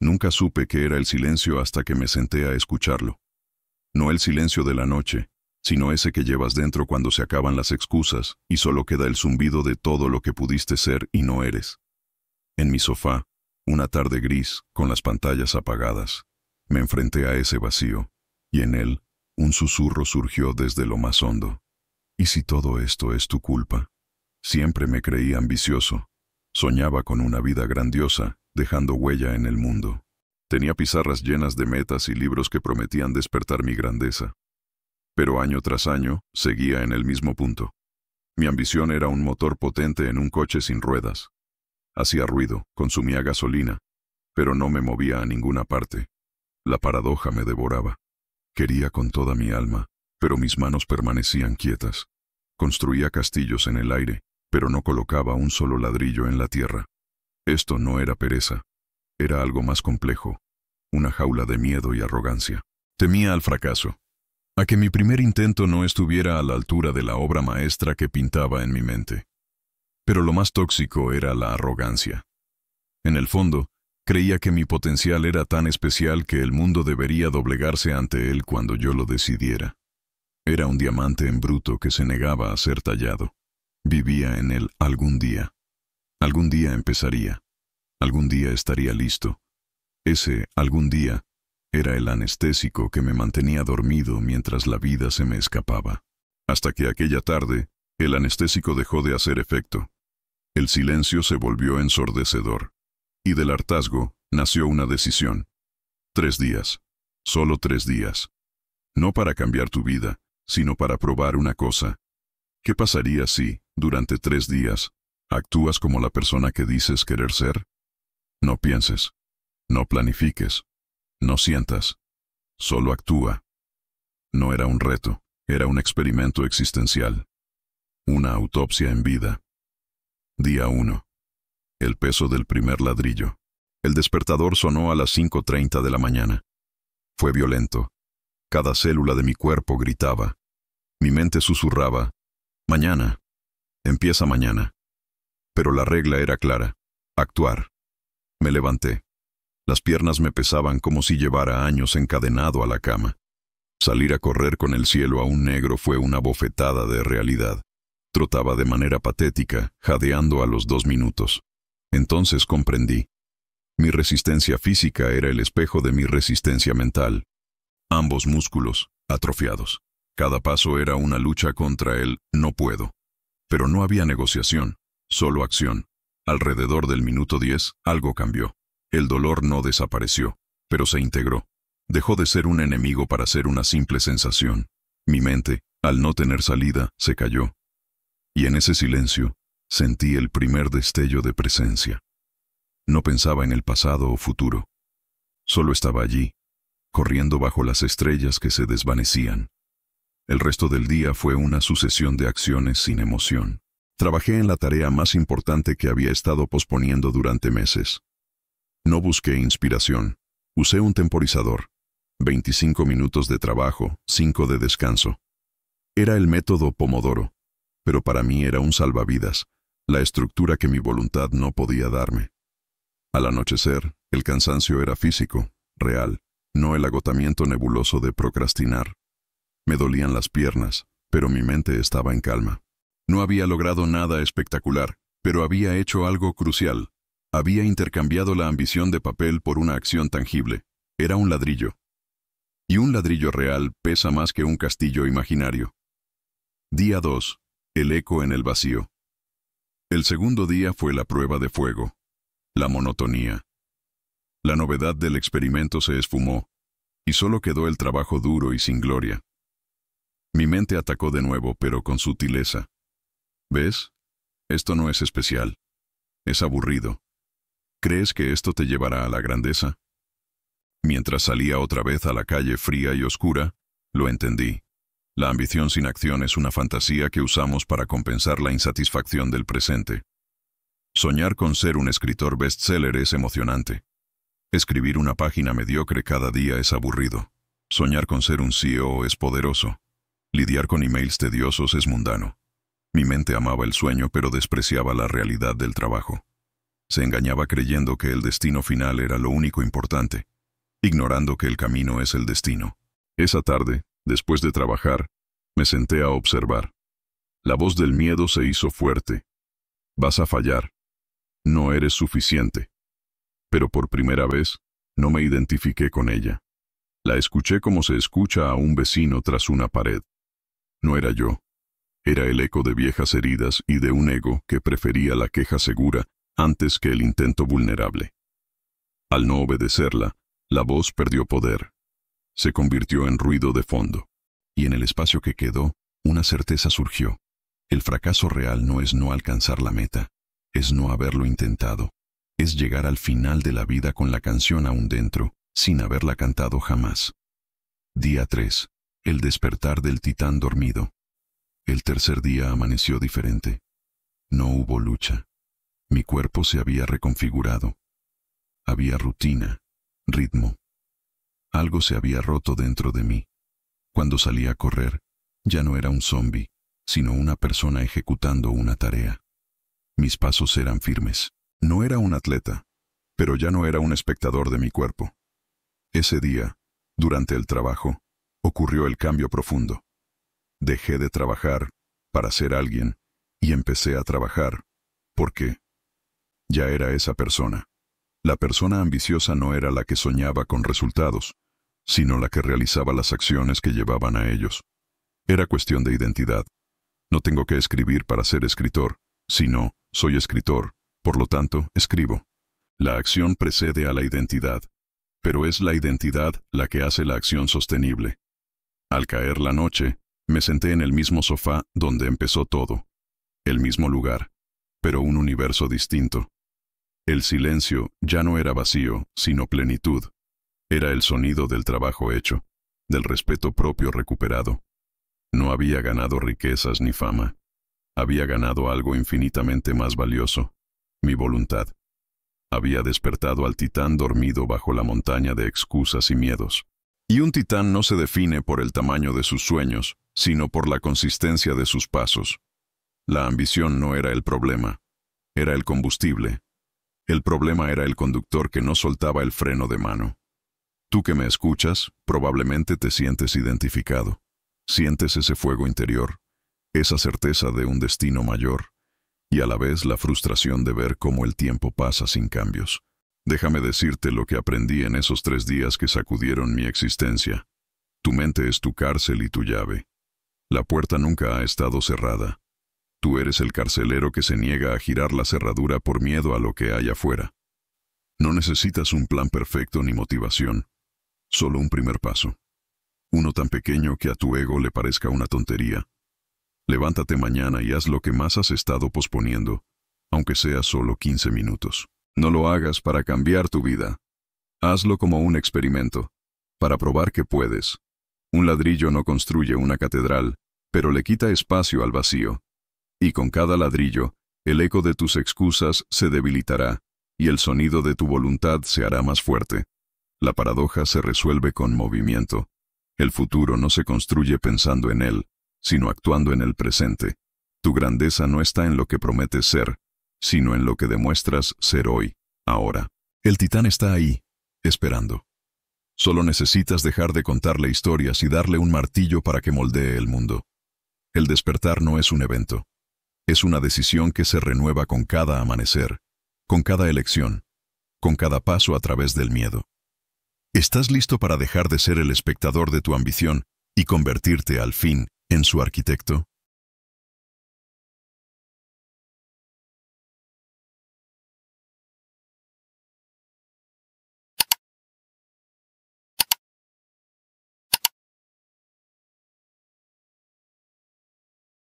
Nunca supe qué era el silencio hasta que me senté a escucharlo. No el silencio de la noche, sino ese que llevas dentro cuando se acaban las excusas y solo queda el zumbido de todo lo que pudiste ser y no eres. En mi sofá, una tarde gris, con las pantallas apagadas, me enfrenté a ese vacío, y en él, un susurro surgió desde lo más hondo. ¿Y si todo esto es tu culpa? Siempre me creí ambicioso. Soñaba con una vida grandiosa, dejando huella en el mundo. Tenía pizarras llenas de metas y libros que prometían despertar mi grandeza. Pero año tras año, seguía en el mismo punto. Mi ambición era un motor potente en un coche sin ruedas. Hacía ruido, consumía gasolina, pero no me movía a ninguna parte. La paradoja me devoraba. Quería con toda mi alma, pero mis manos permanecían quietas. Construía castillos en el aire, pero no colocaba un solo ladrillo en la tierra. Esto no era pereza. Era algo más complejo. Una jaula de miedo y arrogancia. Temía al fracaso. A que mi primer intento no estuviera a la altura de la obra maestra que pintaba en mi mente. Pero lo más tóxico era la arrogancia. En el fondo, creía que mi potencial era tan especial que el mundo debería doblegarse ante él cuando yo lo decidiera. Era un diamante en bruto que se negaba a ser tallado. Vivía en él algún día. Algún día empezaría. Algún día estaría listo. Ese algún día era el anestésico que me mantenía dormido mientras la vida se me escapaba. Hasta que aquella tarde, el anestésico dejó de hacer efecto. El silencio se volvió ensordecedor. Y del hartazgo nació una decisión. 3 días. Solo 3 días. No para cambiar tu vida, sino para probar una cosa. ¿Qué pasaría si, durante 3 días, actúas como la persona que dices querer ser? No pienses. No planifiques. No sientas. Solo actúa. No era un reto, era un experimento existencial. Una autopsia en vida. Día 1. El peso del primer ladrillo. El despertador sonó a las 5:30 de la mañana. Fue violento. Cada célula de mi cuerpo gritaba. Mi mente susurraba, mañana. Empieza mañana. Pero la regla era clara. Actuar. Me levanté. Las piernas me pesaban como si llevara años encadenado a la cama. Salir a correr con el cielo aún negro fue una bofetada de realidad. Trotaba de manera patética, jadeando a los 2 minutos. Entonces comprendí. Mi resistencia física era el espejo de mi resistencia mental. Ambos músculos, atrofiados. Cada paso era una lucha contra el no puedo. Pero no había negociación, solo acción. Alrededor del minuto 10, algo cambió. El dolor no desapareció, pero se integró. Dejó de ser un enemigo para ser una simple sensación. Mi mente, al no tener salida, se cayó. Y en ese silencio, sentí el primer destello de presencia. No pensaba en el pasado o futuro. Solo estaba allí, corriendo bajo las estrellas que se desvanecían. El resto del día fue una sucesión de acciones sin emoción. Trabajé en la tarea más importante que había estado posponiendo durante meses. No busqué inspiración. Usé un temporizador. 25 minutos de trabajo, 5 de descanso. Era el método Pomodoro, pero para mí era un salvavidas, la estructura que mi voluntad no podía darme. Al anochecer, el cansancio era físico, real, no el agotamiento nebuloso de procrastinar. Me dolían las piernas, pero mi mente estaba en calma. No había logrado nada espectacular, pero había hecho algo crucial. Había intercambiado la ambición de papel por una acción tangible. Era un ladrillo. Y un ladrillo real pesa más que un castillo imaginario. Día 2. El eco en el vacío. El segundo día fue la prueba de fuego. La monotonía. La novedad del experimento se esfumó, y solo quedó el trabajo duro y sin gloria. Mi mente atacó de nuevo, pero con sutileza. ¿Ves? Esto no es especial. Es aburrido. ¿Crees que esto te llevará a la grandeza? Mientras salía otra vez a la calle fría y oscura, lo entendí. La ambición sin acción es una fantasía que usamos para compensar la insatisfacción del presente. Soñar con ser un escritor bestseller es emocionante. Escribir una página mediocre cada día es aburrido. Soñar con ser un CEO es poderoso. Lidiar con emails tediosos es mundano. Mi mente amaba el sueño pero despreciaba la realidad del trabajo. Se engañaba creyendo que el destino final era lo único importante, ignorando que el camino es el destino. Esa tarde, después de trabajar, me senté a observar. La voz del miedo se hizo fuerte. Vas a fallar. No eres suficiente. Pero por primera vez, no me identifiqué con ella. La escuché como se escucha a un vecino tras una pared. No era yo. Era el eco de viejas heridas y de un ego que prefería la queja segura antes que el intento vulnerable. Al no obedecerla, la voz perdió poder. Se convirtió en ruido de fondo. Y en el espacio que quedó, una certeza surgió. El fracaso real no es no alcanzar la meta, es no haberlo intentado. Es llegar al final de la vida con la canción aún dentro, sin haberla cantado jamás. Día 3. El despertar del titán dormido. El tercer día amaneció diferente. No hubo lucha. Mi cuerpo se había reconfigurado. Había rutina, ritmo. Algo se había roto dentro de mí. Cuando salí a correr, ya no era un zombi, sino una persona ejecutando una tarea. Mis pasos eran firmes. No era un atleta, pero ya no era un espectador de mi cuerpo. Ese día, durante el trabajo, ocurrió el cambio profundo. Dejé de trabajar para ser alguien y empecé a trabajar porque ya era esa persona. La persona ambiciosa no era la que soñaba con resultados, sino la que realizaba las acciones que llevaban a ellos. Era cuestión de identidad. No tengo que escribir para ser escritor, sino soy escritor, por lo tanto, escribo. La acción precede a la identidad, pero es la identidad la que hace la acción sostenible. Al caer la noche, me senté en el mismo sofá donde empezó todo. El mismo lugar, pero un universo distinto. El silencio ya no era vacío, sino plenitud. Era el sonido del trabajo hecho, del respeto propio recuperado. No había ganado riquezas ni fama. Había ganado algo infinitamente más valioso, mi voluntad. Había despertado al titán dormido bajo la montaña de excusas y miedos. Y un titán no se define por el tamaño de sus sueños, sino por la consistencia de sus pasos. La ambición no era el problema, era el combustible. El problema era el conductor que no soltaba el freno de mano. Tú que me escuchas, probablemente te sientes identificado. Sientes ese fuego interior, esa certeza de un destino mayor, y a la vez la frustración de ver cómo el tiempo pasa sin cambios. Déjame decirte lo que aprendí en esos 3 días que sacudieron mi existencia. Tu mente es tu cárcel y tu llave. La puerta nunca ha estado cerrada. Tú eres el carcelero que se niega a girar la cerradura por miedo a lo que hay afuera. No necesitas un plan perfecto ni motivación, solo un primer paso. Uno tan pequeño que a tu ego le parezca una tontería. Levántate mañana y haz lo que más has estado posponiendo, aunque sea solo 15 minutos. No lo hagas para cambiar tu vida. Hazlo como un experimento, para probar que puedes. Un ladrillo no construye una catedral, pero le quita espacio al vacío. Y con cada ladrillo, el eco de tus excusas se debilitará, y el sonido de tu voluntad se hará más fuerte. La paradoja se resuelve con movimiento. El futuro no se construye pensando en él, sino actuando en el presente. Tu grandeza no está en lo que prometes ser, sino en lo que demuestras ser hoy, ahora. El titán está ahí, esperando. Solo necesitas dejar de contarle historias y darle un martillo para que moldee el mundo. El despertar no es un evento. Es una decisión que se renueva con cada amanecer, con cada elección, con cada paso a través del miedo. ¿Estás listo para dejar de ser el espectador de tu ambición y convertirte al fin en su arquitecto?